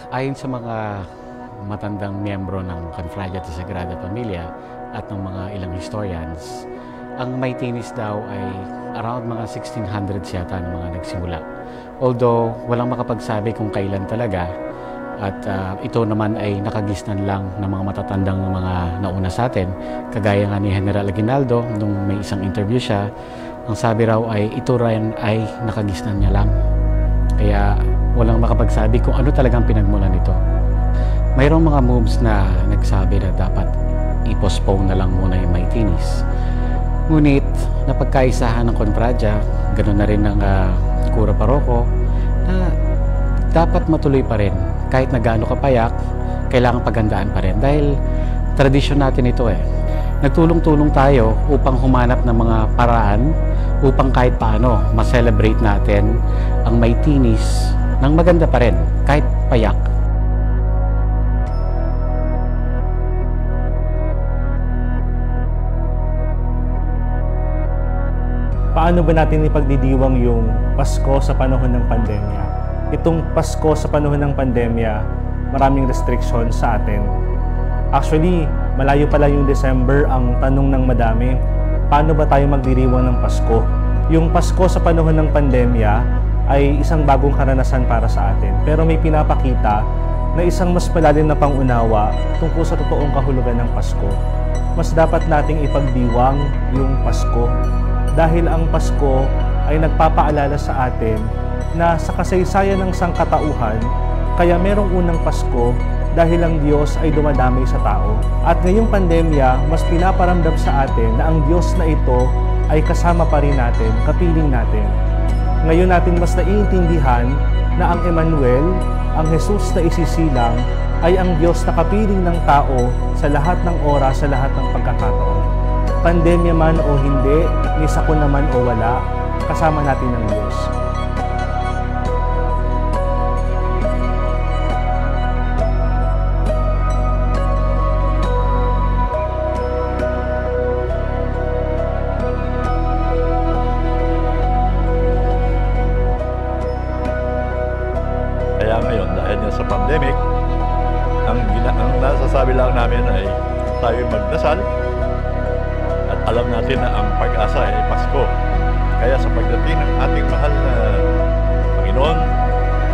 Ayon sa mga matandang miyembro ng Confradía de Sagrada Familia at ng mga ilang historians, ang Maitinis daw ay around mga 1600s yata ng mga nagsimula. Although walang makapagsabi kung kailan talaga, at ito naman ay nakagisnan lang ng mga matatandang mga nauna sa atin. Kagaya nga ni General Aguinaldo, nung may isang interview siya, ang sabi raw ay ito rin ay nakagisnan niya lang. Kaya walang makapagsabi kung ano talagang pinagmulan nito. Mayroong mga moves na nagsabi na dapat i-postpone na lang muna yung Maitinis. Ngunit napagkaisahan ng Confradía, ganoon na rin ng Kura Paroko, na dapat matuloy pa rin. Kahit na gaano kapayak, kailangan paghandaan pa rin. Dahil tradisyon natin ito eh. Nagtulong-tulong tayo upang humanap ng mga paraan upang kahit paano ma-celebrate natin ang Maitinis ng maganda pa rin, kahit payak. Paano ba natin ipagdidiwang yung Pasko sa panahon ng pandemya? Itong Pasko sa panahon ng pandemya, maraming restrictions sa atin. Actually, malayo pala yung December. Ang tanong ng madami, paano ba tayo magdiriwang ng Pasko? Yung Pasko sa panahon ng pandemya ay isang bagong karanasan para sa atin. Pero may pinapakita na isang mas malalim na pangunawa tungkol sa totoong kahulugan ng Pasko. Mas dapat nating ipagdiwang yung Pasko. Dahil ang Pasko ay nagpapaalala sa atin na sa kasaysayan ng sangkatauhan, kaya merong unang Pasko dahil ang Diyos ay dumadamay sa tao. At ngayong pandemya, mas pinaparamdam sa atin na ang Diyos na ito ay kasama pa rin natin, kapiling natin. Ngayon natin mas naiintindihan na ang Emmanuel, ang Jesus na isisilang, ay ang Diyos na kapiling ng tao sa lahat ng oras, sa lahat ng pagkakataon. Pandemya man o hindi, may sakon naman o wala, kasama natin ang Diyos. Kaya ngayon, dahil nga sa pandemic, ang nasasabi lang namin ay tayo magdasal at alam natin na ang pag-asa ay Pasko. Kaya sa pagdating ng ating mahal na Panginoon,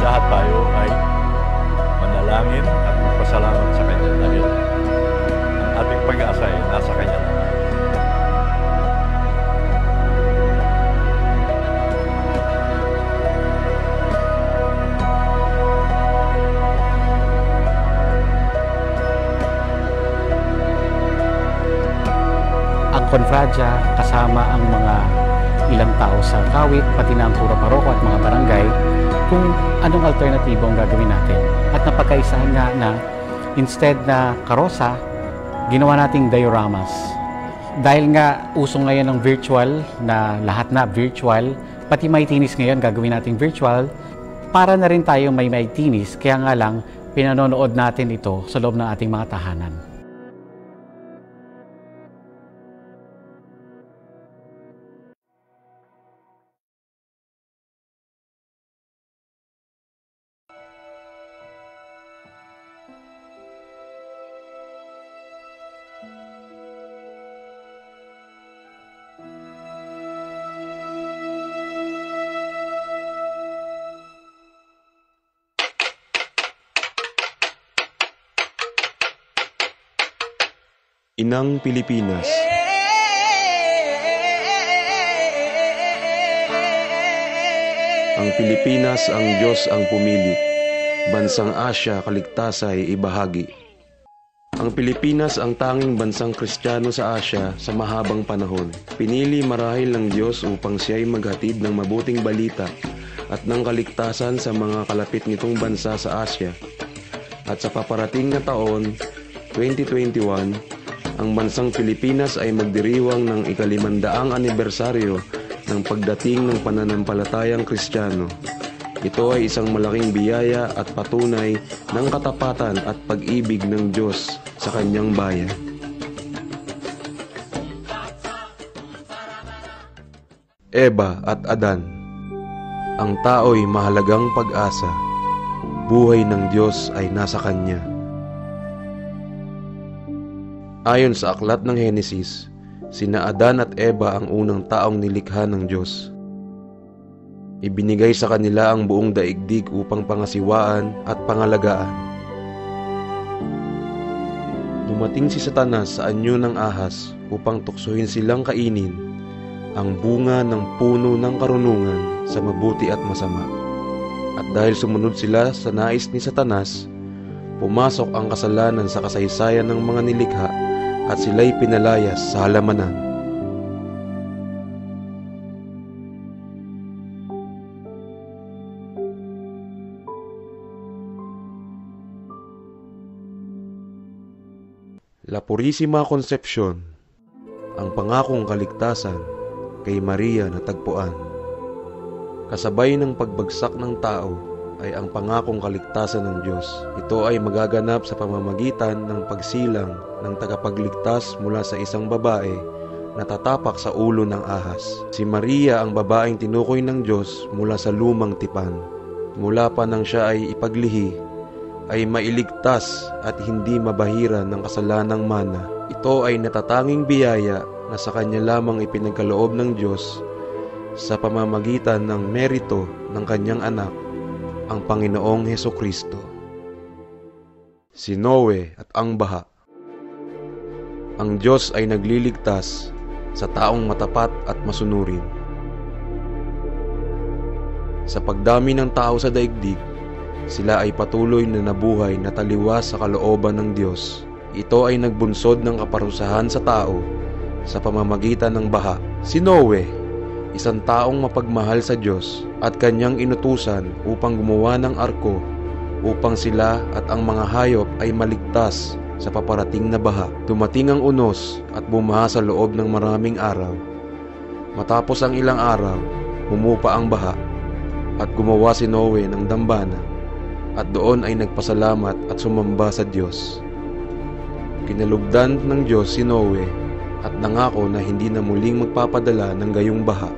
lahat tayo ay manalangin at magpasalamat sa Kanya dahil ang ating pag-asa ay nasa Kanya lang. Ang Confradía kasama ang mga ilang tao sa Kawit, pati na ang Kura Paroko at mga barangay kung anong alternatibo ang gagawin natin. At napagkaisahan nga na instead na karosa, ginawa nating dioramas. Dahil nga uso ngayon ng virtual, na lahat na virtual, pati Maitinis ngayon gagawin nating virtual, para na rin tayo may Maitinis, kaya nga lang pinanonood natin ito sa loob ng ating mga tahanan. Inang Pilipinas. Ang Pilipinas ang Diyos ang pumili, bansang Asya kaligtasay ibahagi. Ang Pilipinas ang tanging bansang Kristiyano sa Asya sa mahabang panahon. Pinili marahil ng Diyos upang siya'y maghatid ng mabuting balita at ng kaligtasan sa mga kalapit nitong bansa sa Asya. At sa paparating na taon, 2021, ang bansang Pilipinas ay magdiriwang ng ika-500 anibersaryo ng pagdating ng pananampalatayang Kristiyano. Ito ay isang malaking biyaya at patunay ng katapatan at pag-ibig ng Diyos sa kanyang bayan. Eva at Adan. Ang tao'y mahalagang pag-asa. buhay ng Diyos ay nasa Kanya. Ayon sa aklat ng Henesis, sina Adan at Eva ang unang taong nilikha ng Diyos. Ibinigay sa kanila ang buong daigdig upang pangasiwaan at pangalagaan. Dumating si Satanas sa anyo ng ahas upang tuksohin silang kainin ang bunga ng puno ng karunungan sa mabuti at masama. At dahil sumunod sila sa nais ni Satanas, pumasok ang kasalanan sa kasaysayan ng mga nilikha at sila'y pinalayas sa halamanan. La Purisima Concepcion, ang pangakong kaligtasan kay Maria na tagpuan. Kasabay ng pagbagsak ng tao ay ang pangakong kaligtasan ng Diyos. Ito ay magaganap sa pamamagitan ng pagsilang ng tagapagligtas mula sa isang babae na tatapak sa ulo ng ahas. Si Maria ang babaeng tinukoy ng Diyos mula sa lumang tipan. Mula pa nang siya ay ipaglihi, ay mailigtas at hindi mabahira ng kasalanang mana. Ito ay natatanging biyaya na sa kanya lamang ipinagkaloob ng Diyos sa pamamagitan ng merito ng kanyang anak, ang Panginoong Hesukristo. Si Noe at ang baha. Ang Diyos ay nagliligtas sa taong matapat at masunurin. Sa pagdami ng tao sa daigdig, sila ay patuloy na nabuhay na taliwas sa kalooban ng Diyos. Ito ay nagbunsod ng kaparusahan sa tao sa pamamagitan ng baha. Si Noe, isang taong mapagmahal sa Diyos at kanyang inutusan upang gumawa ng arko upang sila at ang mga hayop ay maligtas sa paparating na baha. Dumating ang unos at bumaha sa loob ng maraming araw. Matapos ang ilang araw, humupa ang baha at gumawa si Noe ng dambana. At doon ay nagpasalamat at sumamba sa Diyos. Kinalugdan ng Diyos si Noe at nangako na hindi na muling magpapadala ng gayong baha.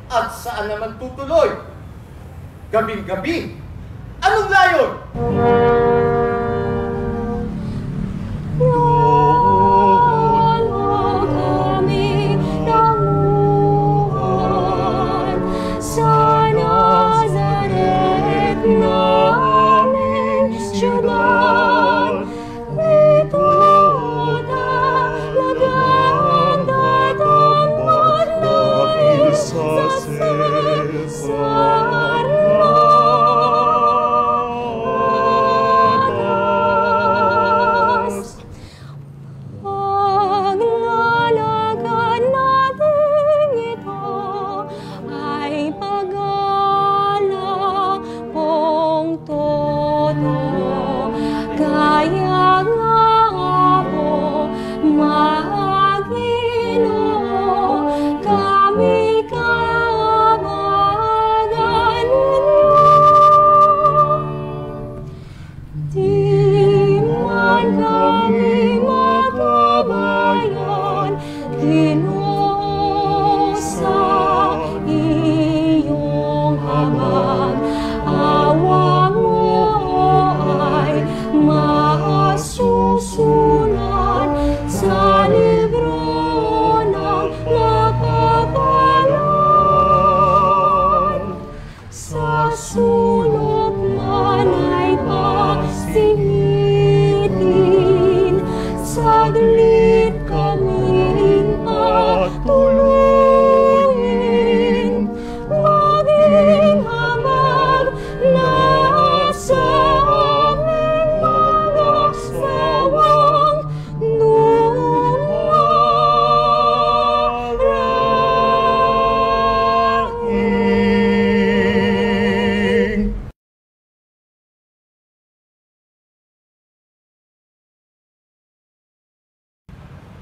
At saan naman tutuloy? Gabing-gabi. Anong layon? Doon mo kami nanguhan,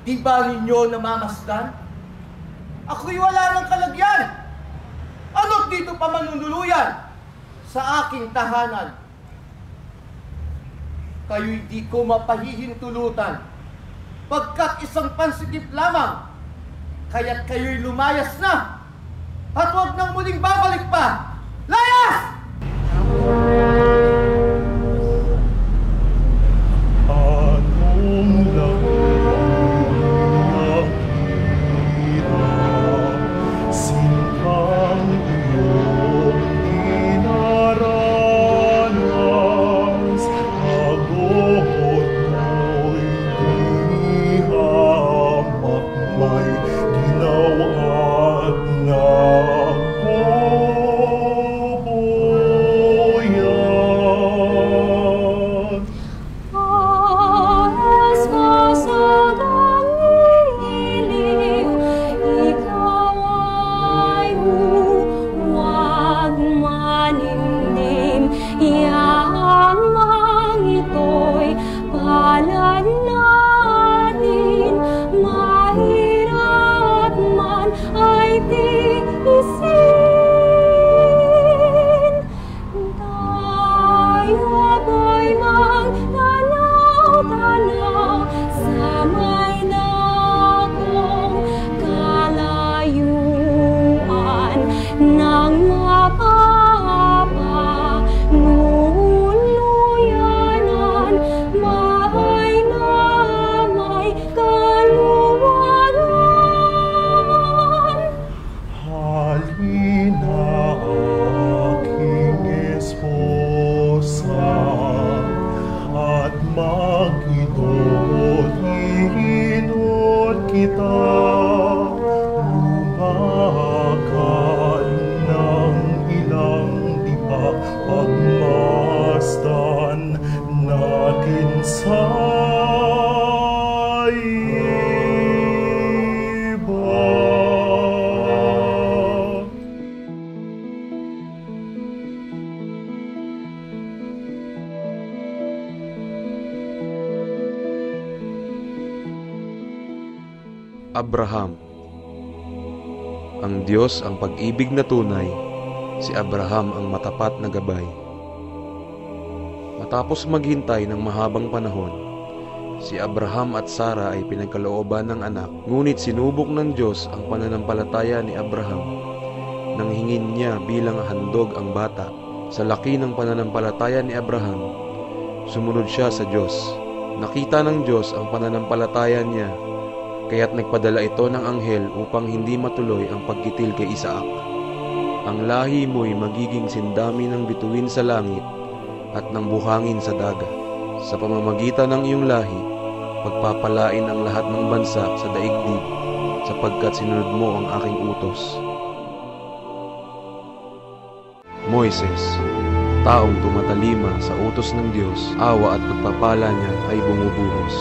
Di ba ninyo namamasdan? Ako'y wala ng kalagyan. Ano't dito pa manunuluyan sa aking tahanan? Kayo'y di ko mapahihintulutan, pagkat isang pansikip lamang, kaya't kayo'y lumayas na, at huwag nang muling babalik pa. Layas! Abraham. Ang Diyos ang pag-ibig na tunay, si Abraham ang matapat na gabay. Matapos maghintay ng mahabang panahon, si Abraham at Sarah ay pinagkalooban ng anak, ngunit sinubok ng Diyos ang pananampalataya ni Abraham nang hingin niya bilang handog ang bata. Sa laki ng pananampalataya ni Abraham, sumunod siya sa Diyos. Nakita ng Diyos ang pananampalataya niya, kaya't nagpadala ito ng anghel upang hindi matuloy ang pagkitil kay Isaac. Ang lahi mo'y magiging sindami ng bituin sa langit at ng buhangin sa dagat. Sa pamamagitan ng iyong lahi, pagpapalain ang lahat ng bansa sa daigdig, sapagkat sinunod mo ang aking utos. Moises, taong tumatalima sa utos ng Diyos, awa at pagpapala niya ay bumubuhos.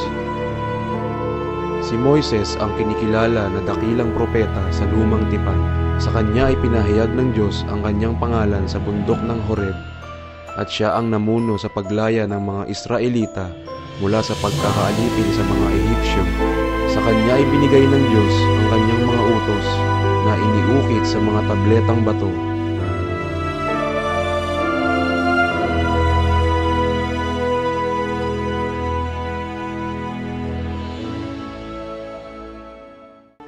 Si Moises ang kinikilala na dakilang propeta sa lumang tipan. Sa kanya ay pinahayag ng Diyos ang kanyang pangalan sa bundok ng Horeb, at siya ang namuno sa paglaya ng mga Israelita mula sa pagkakaalipin sa mga Ehipsyo. Sa kanya ay binigay ng Diyos ang kanyang mga utos na iniukit sa mga tabletang bato.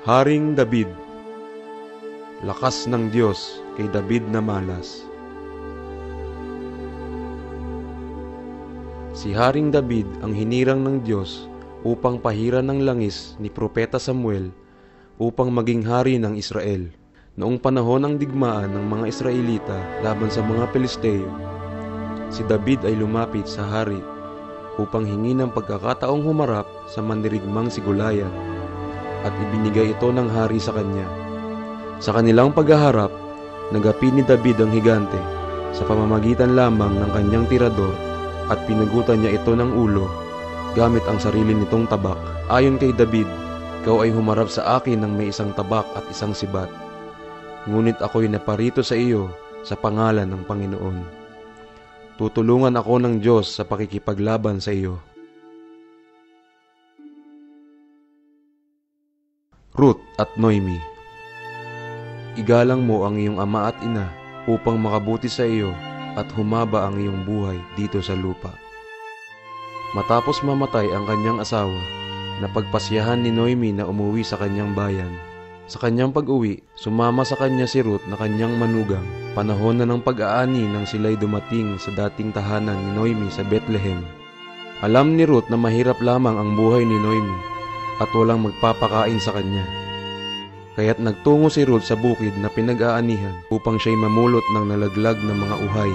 Haring David. Lakas ng Diyos kay David na malas. Si Haring David ang hinirang ng Diyos upang pahiran ng langis ni Propeta Samuel upang maging hari ng Israel. Noong panahon ng digmaan ng mga Israelita laban sa mga Pelisteo, si David ay lumapit sa hari upang hingi ng pagkakataong humarap sa mandirigmang si Goliath, at ibinigay ito ng hari sa kanya. Sa kanilang paghaharap, nagapi ni David ang higante sa pamamagitan lamang ng kanyang tirador, at pinugutan niya ito ng ulo gamit ang sarili nitong tabak. Ayon kay David, ikaw ay humarap sa akin ng may isang tabak at isang sibat. Ngunit ako'y naparito sa iyo sa pangalan ng Panginoon. Tutulungan ako ng Diyos sa pakikipaglaban sa iyo. Ruth at Noemi. Igalang mo ang iyong ama at ina upang makabuti sa iyo at humaba ang iyong buhay dito sa lupa. Matapos mamatay ang kanyang asawa, napagpasyahan ni Noemi na umuwi sa kanyang bayan. Sa kanyang pag-uwi, sumama sa kanya si Ruth na kanyang manugang. Panahon na ng pag-aani nang sila'y dumating sa dating tahanan ni Noemi sa Bethlehem. Alam ni Ruth na mahirap lamang ang buhay ni Noemi at walang magpapakain sa kanya. Kaya't nagtungo si Ruth sa bukid na pinag-aanihan upang siya'y mamulot ng nalaglag na mga uhay.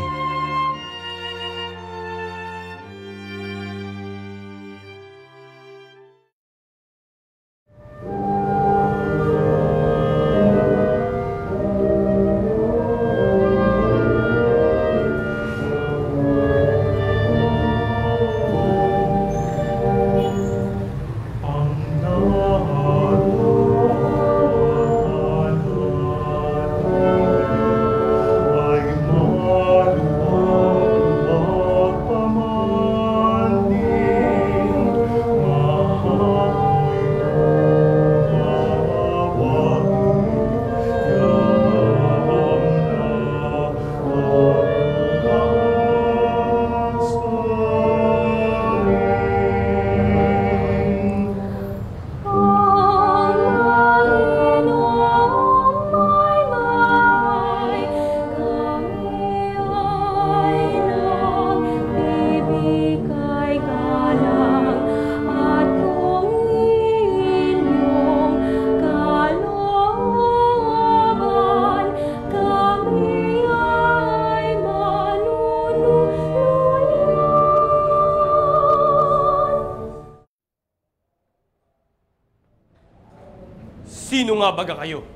Sino nga baga kayo?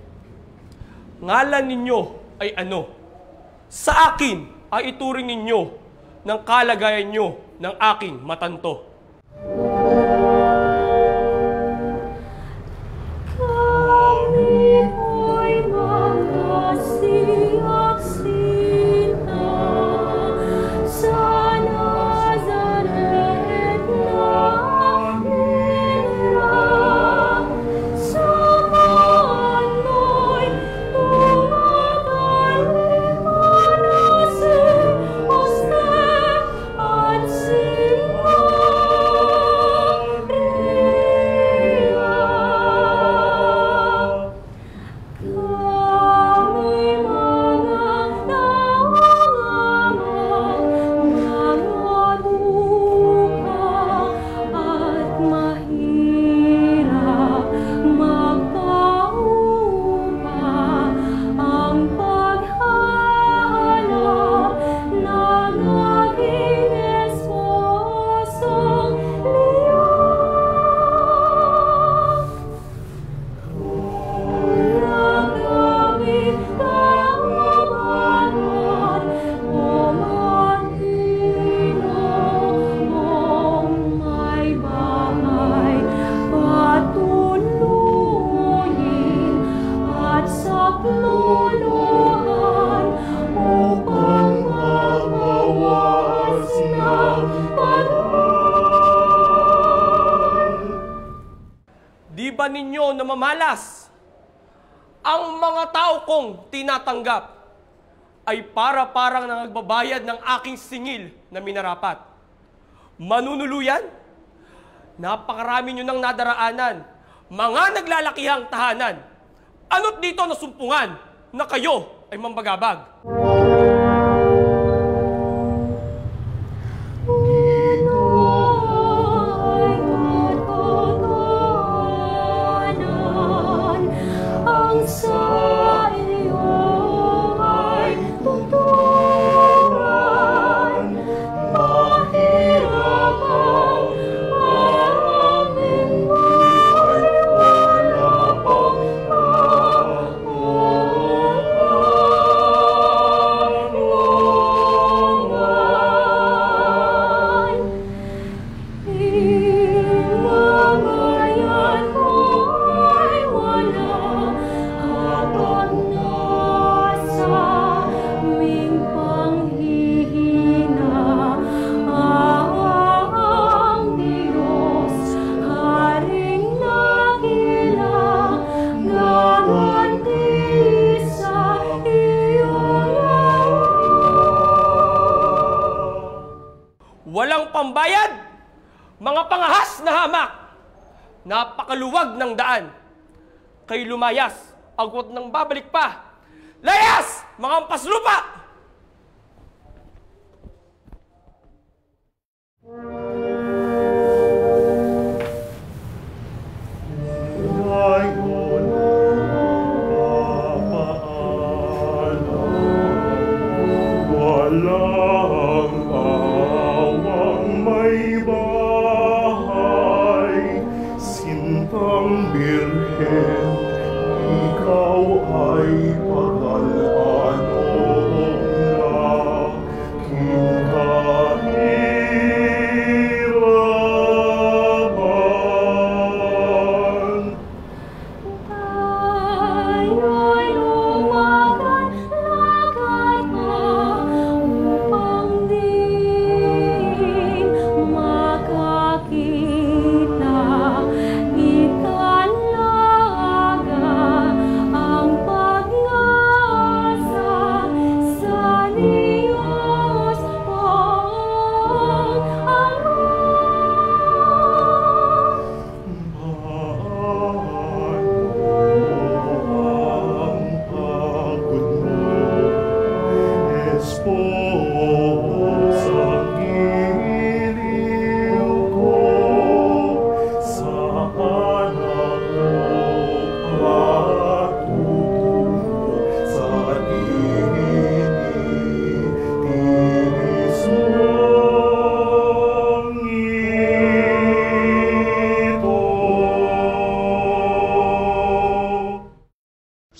Ngalan ninyo ay ano? Sa akin ay ituring ninyo ng kalagayan nyo ng aking matanto. Di ba ninyo namamalas? Ang mga tao kong tinatanggap ay para-parang nangagbabayad ng aking singil na minarapat. Manunuluyan? Napakarami nyo nang nadaraanan, mga naglalakihang tahanan. Ano't dito nasumpungan na kayo ay mambagabag? mga pangahas na hamak, napakaluwag ng daan. Kayo lumayas, agwat ng babalik pa. Layas, mga ampas lupa!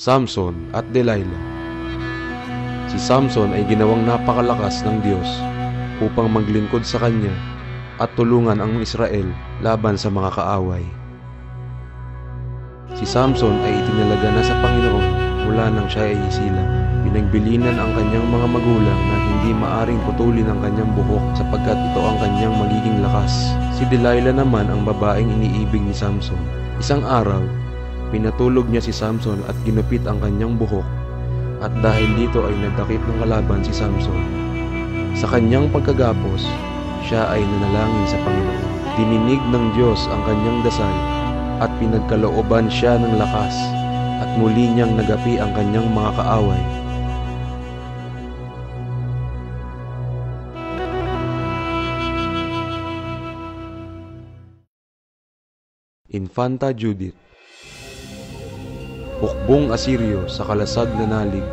Samson at Delilah. Si Samson ay ginawang napakalakas ng Diyos upang maglingkod sa kanya at tulungan ang Israel laban sa mga kaaway. Si Samson ay itinalaga na sa Panginoon mula nang siya ay isilang. Pinagbilinan ang kanyang mga magulang na hindi maaring putulin ang kanyang buhok sapagkat ito ang kanyang magiging lakas. Si Delilah naman ang babaeng iniibig ni Samson. Isang araw, pinatulog niya si Samson at ginupit ang kanyang buhok, at dahil dito ay nagdakip ng kalaban si Samson. Sa kanyang pagkagapos, siya ay nanalangin sa Panginoon. Dininig ng Diyos ang kanyang dasal at pinagkalooban siya ng lakas, at muli niyang nagapi ang kanyang mga kaaway. Infanta Judith. Hukbong Asiryo sa kalasag na nalig,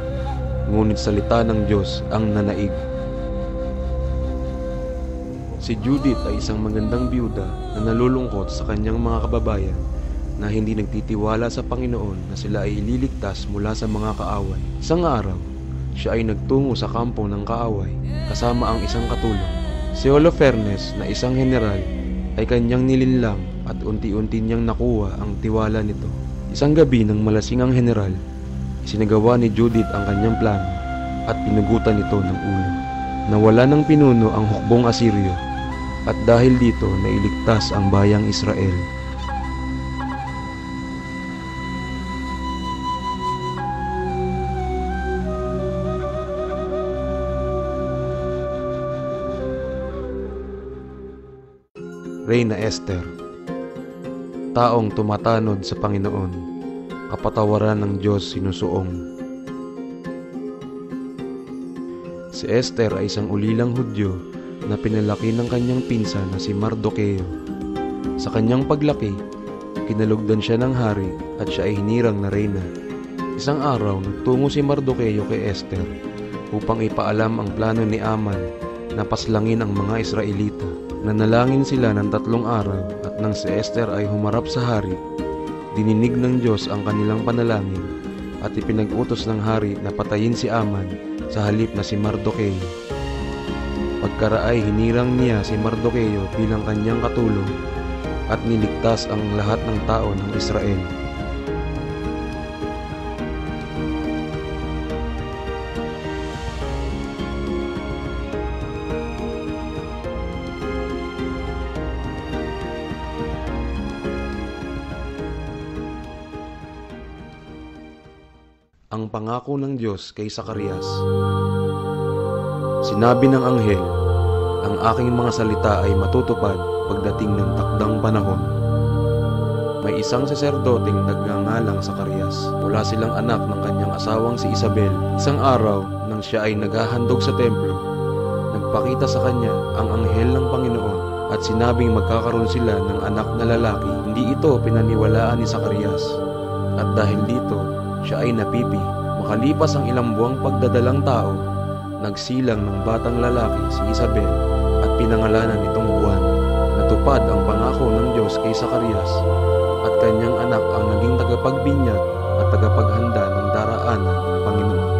ngunit salita ng Diyos ang nanaig. Si Judith ay isang magandang biyuda na nalulungkot sa kanyang mga kababayan na hindi nagtitiwala sa Panginoon na sila ay ililigtas mula sa mga kaaway. Isang araw, siya ay nagtungo sa kampo ng kaaway kasama ang isang katulong. Si Holofernes na isang general ay kanyang nilinlang at unti-unti niyang nakuha ang tiwala nito. Isang gabi ng malasing ang general, isinagawa ni Judith ang kanyang plano at pinugutan ito ng ulo. Nawala ng pinuno ang hukbong Asiryo at dahil dito nailigtas ang bayang Israel. Reyna Esther. Taong tumatanod sa Panginoon, kapatawaran ng Diyos sinusuong. Si Esther ay isang ulilang Hudyo na pinalaki ng kanyang pinsan na si Mardoqueo. Sa kanyang paglaki, kinalugdan siya ng hari at siya ay hinirang na reyna. Isang araw, nagtungo si Mardoqueo kay Esther upang ipaalam ang plano ni Aman na paslangin ang mga Israelita. Nanalangin sila ng 3 araw at nang si Esther ay humarap sa hari, dininig ng Diyos ang kanilang panalangin at ipinag-utos ng hari na patayin si Aman sa halip na si Mardoqueo. Pagkaraay, hinirang niya si Mardoqueo bilang kanyang katulong at niligtas ang lahat ng tao ng Israel. Ang pangako ng Diyos kay Zacarias. Sinabi ng anghel, ang aking mga salita ay matutupad pagdating ng takdang panahon. May isang saserdoteng nagngangalang Zacarias. Wala silang anak ng kanyang asawang si Isabel. Isang araw, nang siya ay naghahandog sa templo, nagpakita sa kanya ang anghel ng Panginoon at sinabing magkakaroon sila ng anak na lalaki. Hindi ito pinaniwalaan ni Zacarias. At dahil dito, siya ay napipi. Makalipas ang ilang buwang pagdadalang tao, nagsilang ng batang lalaki si Isabel at pinangalanan itong Juan. Natupad ang pangako ng Diyos kay Zacarias at kanyang anak ang naging tagapagbinyag at tagapaghanda ng daraanan ng Panginoon.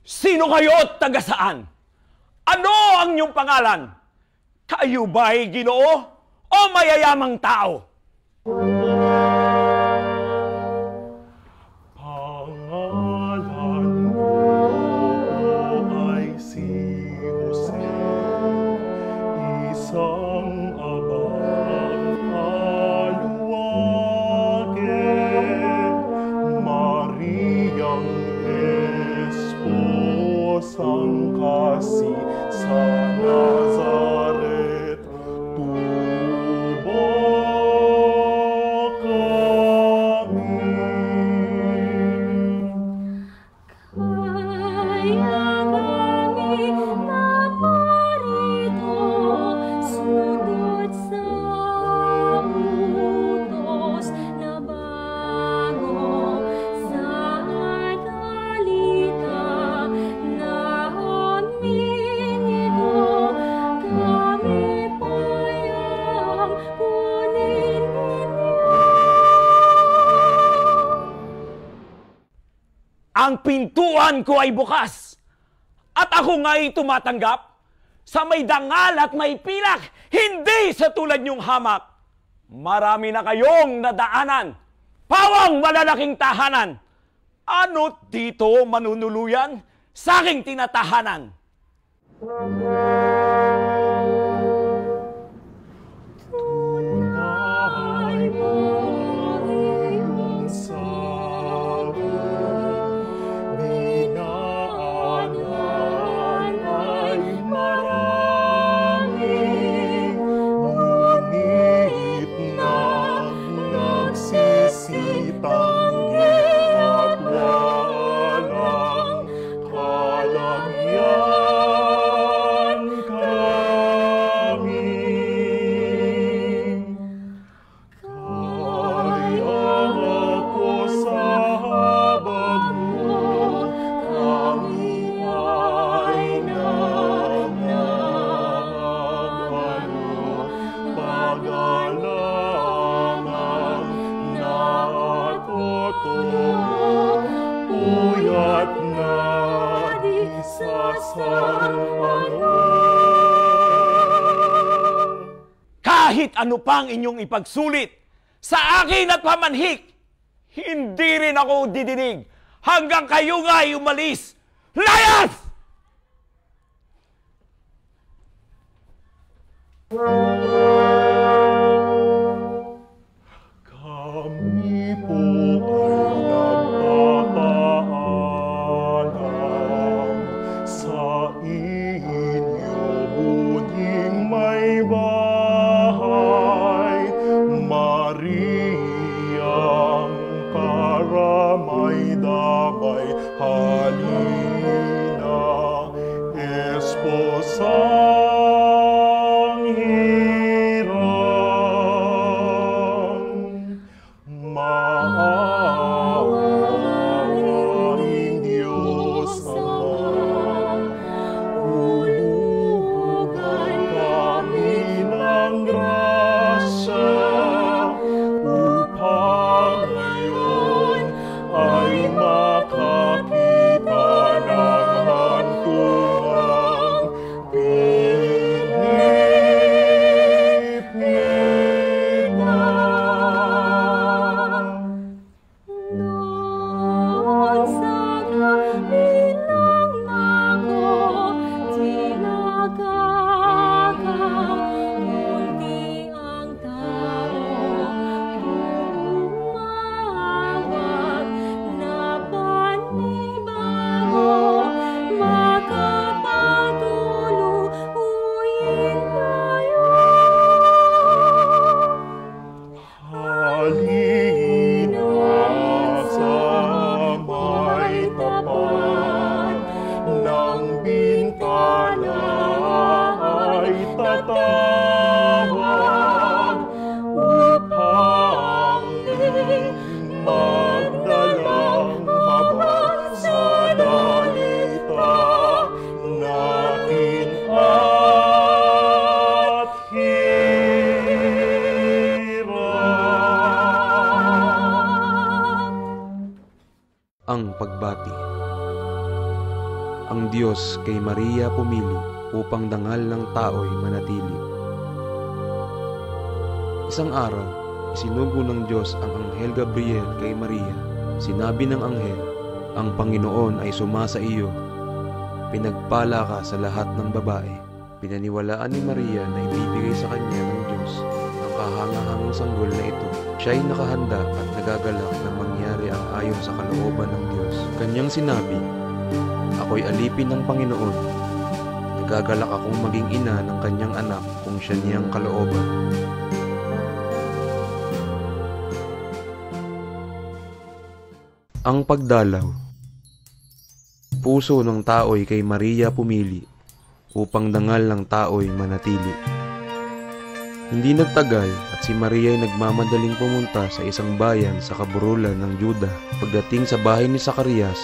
Sino kayo at taga saan? Ano ang inyong pangalan? Kayo ba'y Ginoo o mayayamang tao? Pangalan ko ay si Jose, isang abang aluwake, Mariang Esposang kasi sa Nazaret, tubo kami. Kaya kami naparito, sunod sa utos na bago sa talita namin ito. Kami payang kunin ninyo. Ang pintuan ko ay bukas at ako nga'y tumatanggap sa may dangal at may pilak, hindi sa tulad niyong hamak. Marami na kayong nadaanan, pawang malalaking tahanan. Ano dito manunuluyan sa aking tinatahanan? Tunay mo iyong sabi, dinaanan ay marami, ngunit nang nagsisitanggi at walang kalamyan, Kahit ano pang inyong ipagsulit sa akin at pamanhik, hindi rin ako didinig hanggang kayo nga'y umalis. Layas! Kami po ay nagpapaalam sa inyo muling may bahay, Mariang karamay-damay, halina, esposang hirang, maawaing Diyos Ama, hulugan kami ng grasya, upang ngayon ay makakita ng hantungang Pilipinas. Noon sa kabilang lago, tinagakaunti ang tao, tumawag na panibago, makapagtuluyin tayo. Halina sa may tapat ng bintana ay tatawag upang magdalang habag sa dalita natin at hirap. Ang pagbati. Ang Diyos kay Maria pumili upang dangal ng tao'y manatili. Isang araw, isinugo ng Diyos ang Anghel Gabriel kay Maria. Sinabi ng anghel, ang Panginoon ay sumasa iyo. Pinagpala ka sa lahat ng babae. Pinaniwalaan ni Maria na ibibigay sa kanya ng Diyos ang kahangahangang sanggol na ito. Siya'y nakahanda at nagagalak na mangyari ang ayon sa kalooban ng Diyos. Kanyang sinabi, ako'y alipin ng Panginoon. Nagagalak akong maging ina ng kanyang anak kung siya niyang kalooban. Ang pagdalaw. Puso ng tao'y kay Maria pumili, upang dangal ng tao'y manatili. Hindi nagtagal at si Maria ay nagmamadaling pumunta sa isang bayan sa kaburulan ng Juda. Pagdating sa bahay ni Zacarias,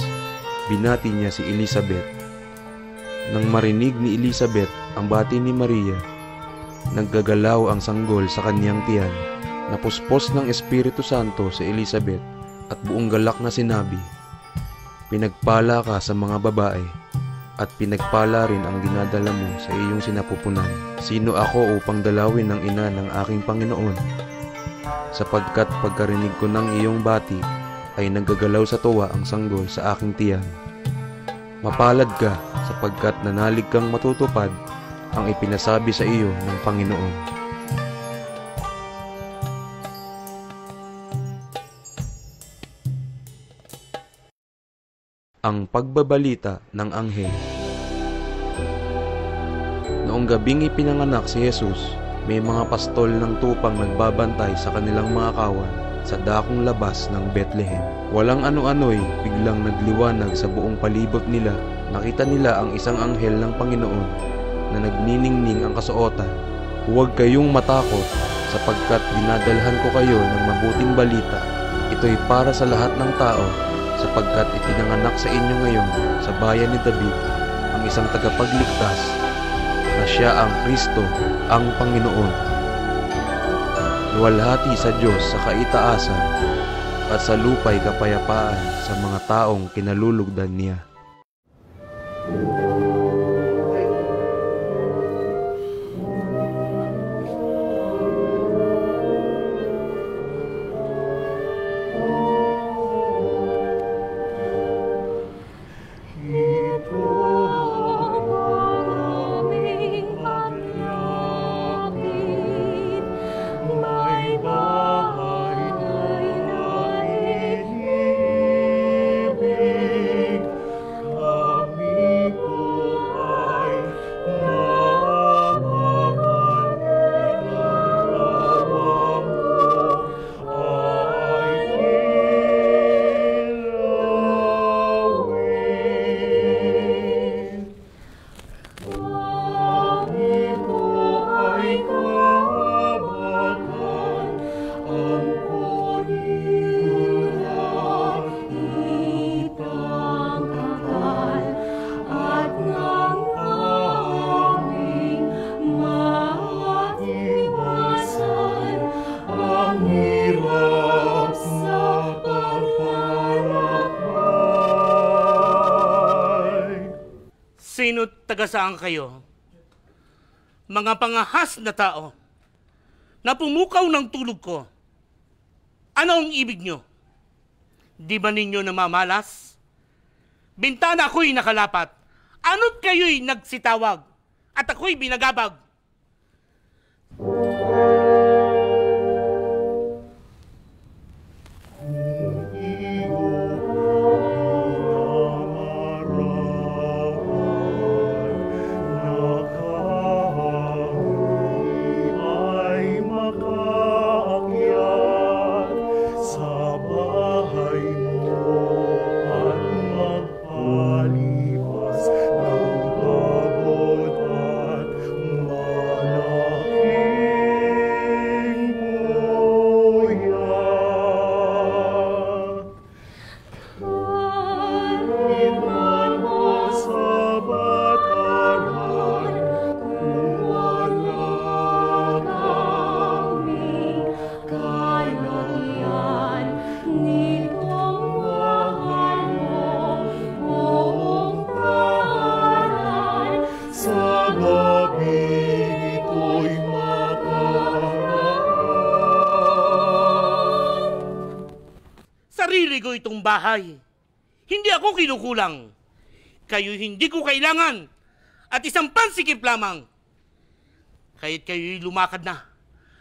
binati niya si Elizabeth. Nang marinig ni Elizabeth ang bati ni Maria, naggagalaw ang sanggol sa kanyang tiyan. Napuspos ng Espiritu Santo si Elizabeth at buong galak na sinabi, pinagpala ka sa mga babae at pinagpala rin ang dinadala mo sa iyong sinapupunan. Sino ako upang dalawin ng ina ng aking Panginoon? Sapagkat pagkarinig ko ng iyong bati, ay naggagalaw sa tuwa ang sanggol sa aking tiyan. Mapalad ka sapagkat nanalig kang matutupad ang ipinasabi sa iyo ng Panginoon. Ang pagbabalita ng anghel. Noong gabing ipinanganak si Jesus, may mga pastol ng tupang nagbabantay sa kanilang mga kawan sa dakong labas ng Bethlehem. Walang ano-ano'y biglang nagliwanag sa buong palibot nila. Nakita nila ang isang anghel ng Panginoon na nagniningning ang kasuotan. Huwag kayong matakot sapagkat dinadalhan ko kayo ng mabuting balita. Ito'y para sa lahat ng tao sapagkat ipinanganak sa inyo ngayon sa bayan ni David ang isang tagapagligtas na siya ang Kristo, ang Panginoon. Luwalhati sa Diyos sa kaitaasan at sa lupa'y kapayapaan sa mga taong kinalulugdan niya. taga saan kayo? Mga pangahas na tao na pumukaw ng tulog ko. Ano ang ibig nyo? Di ba ninyo namamalas? Bintana ako'y nakalapat. Ano't kayo'y nagsitawag? At ako'y binagabag. Sarili ko itong bahay. Hindi ako kinukulang. Kayo hindi ko kailangan. At isang pansikip lamang. Kahit kayo'y lumakad na.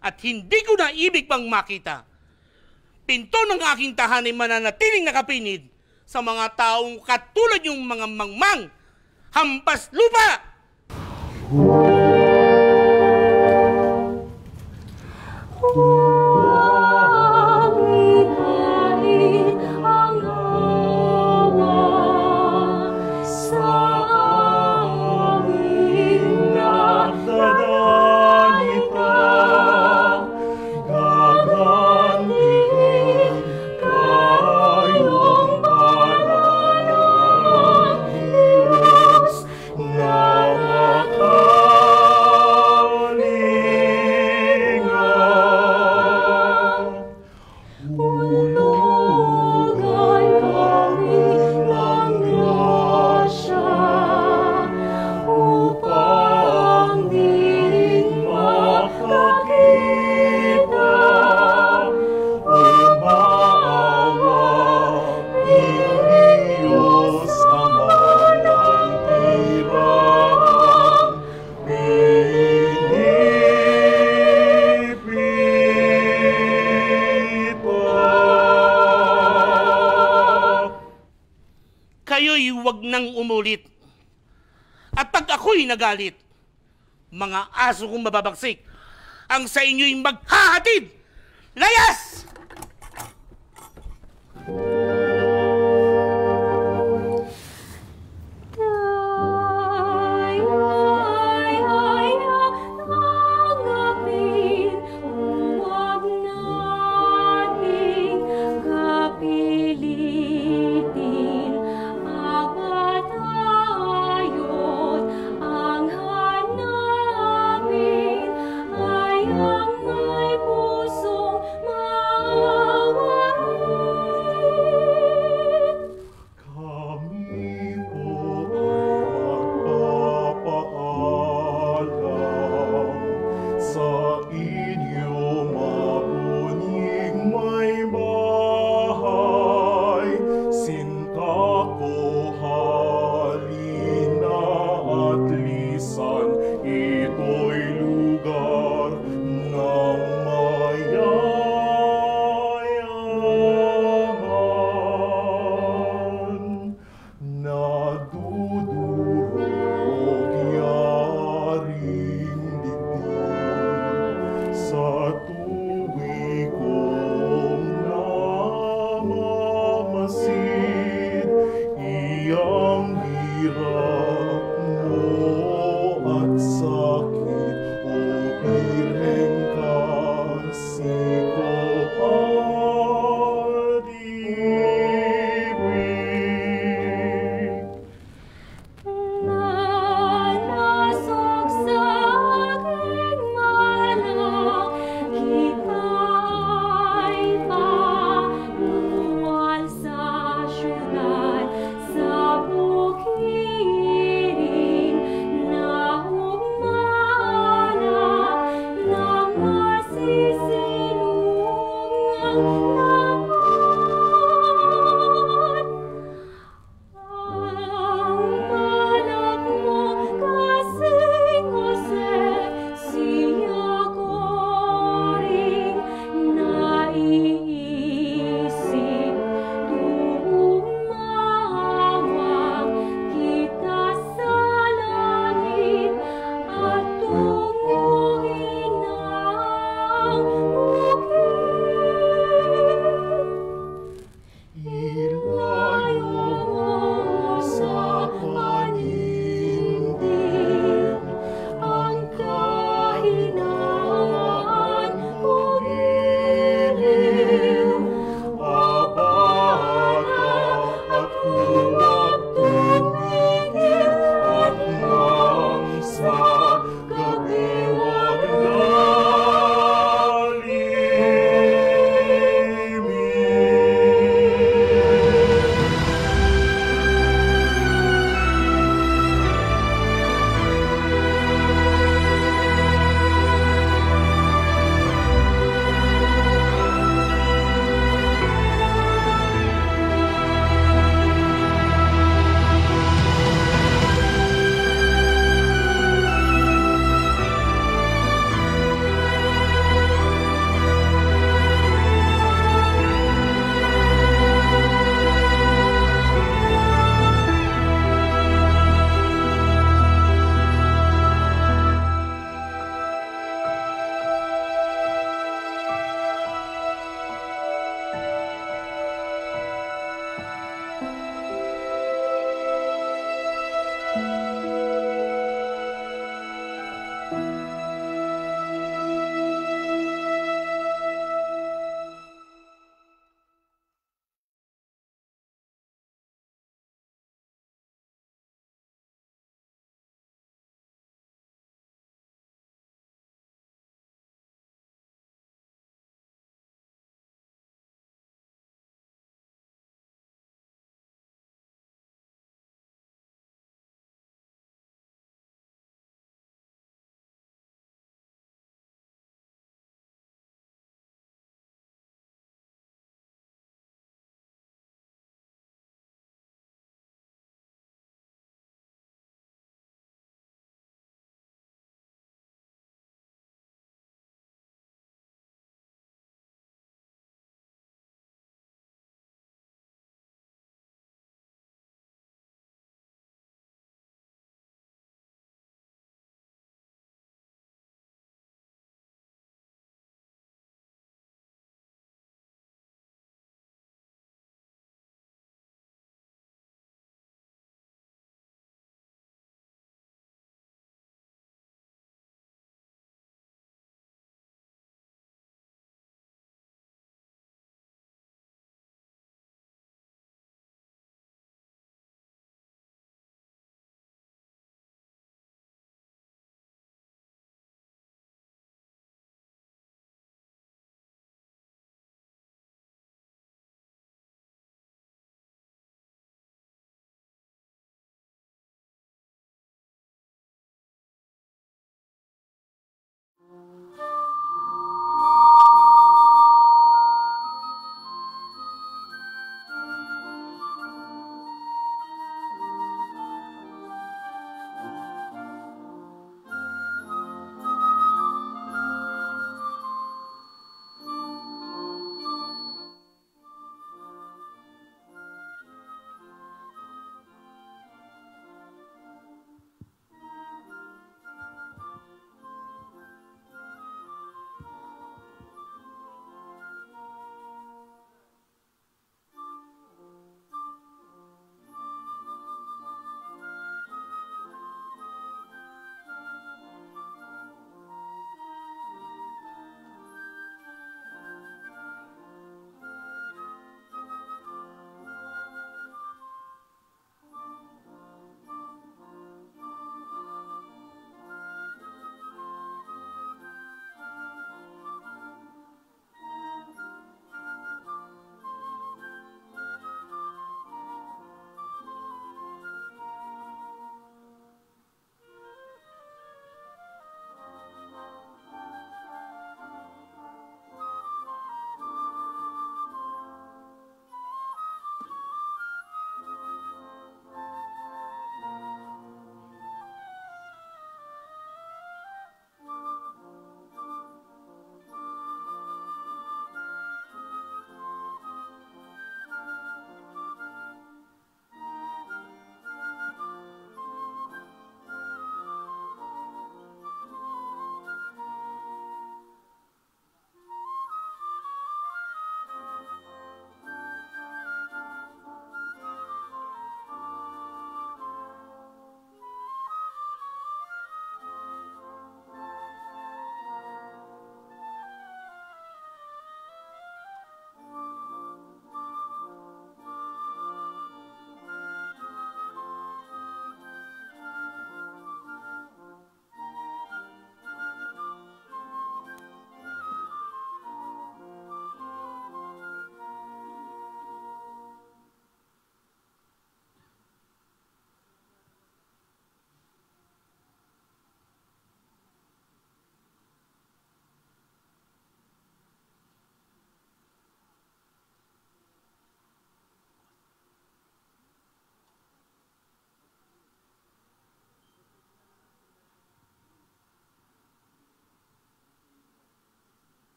At hindi ko na ibig pang makita. Pinto ng aking tahanan ay mananatiling nakapinid sa mga taong katulad yung mga mangmang. Hampas lupa! Kayo'y huwag nang umulit. At pag ako'y nagalit, mga aso kong mababagsik, ang sa inyo'y maghahatid! Layas!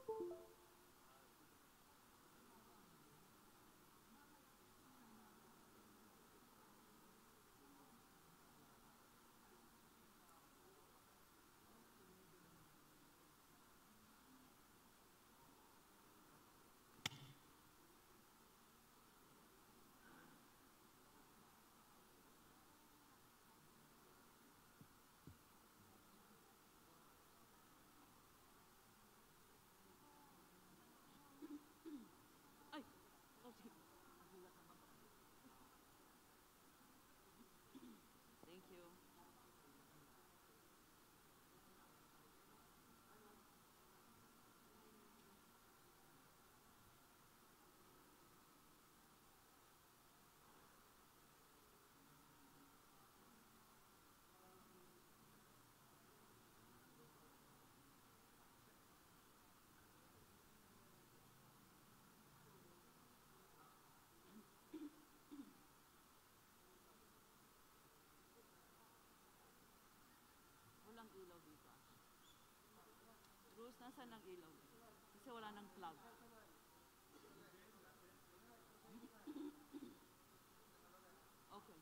Thank you. Walang ilaw dito. Bruce, nasaan ang ilaw? Kasi wala nang plug. Okay.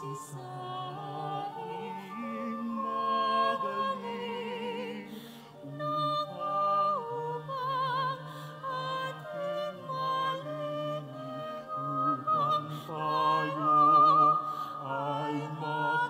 Masisaing magaling upang ating malingin upang tayo ay makahimpil.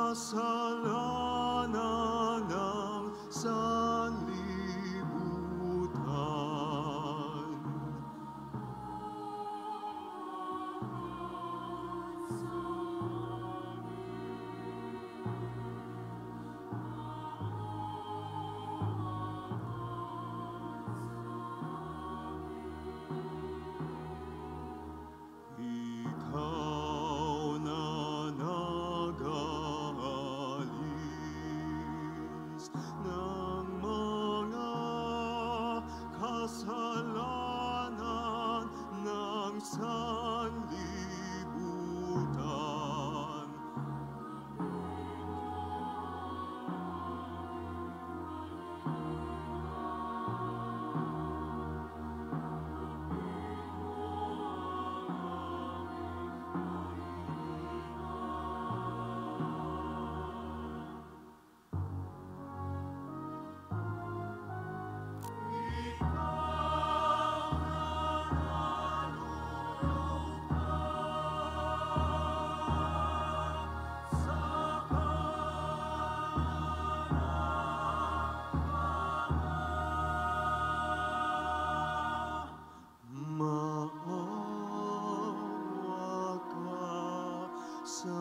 kasalanan ng sanlibutan. Ikaw na nag-aalis ng mga kasalanan ng sanlibutan. Maawa ka sa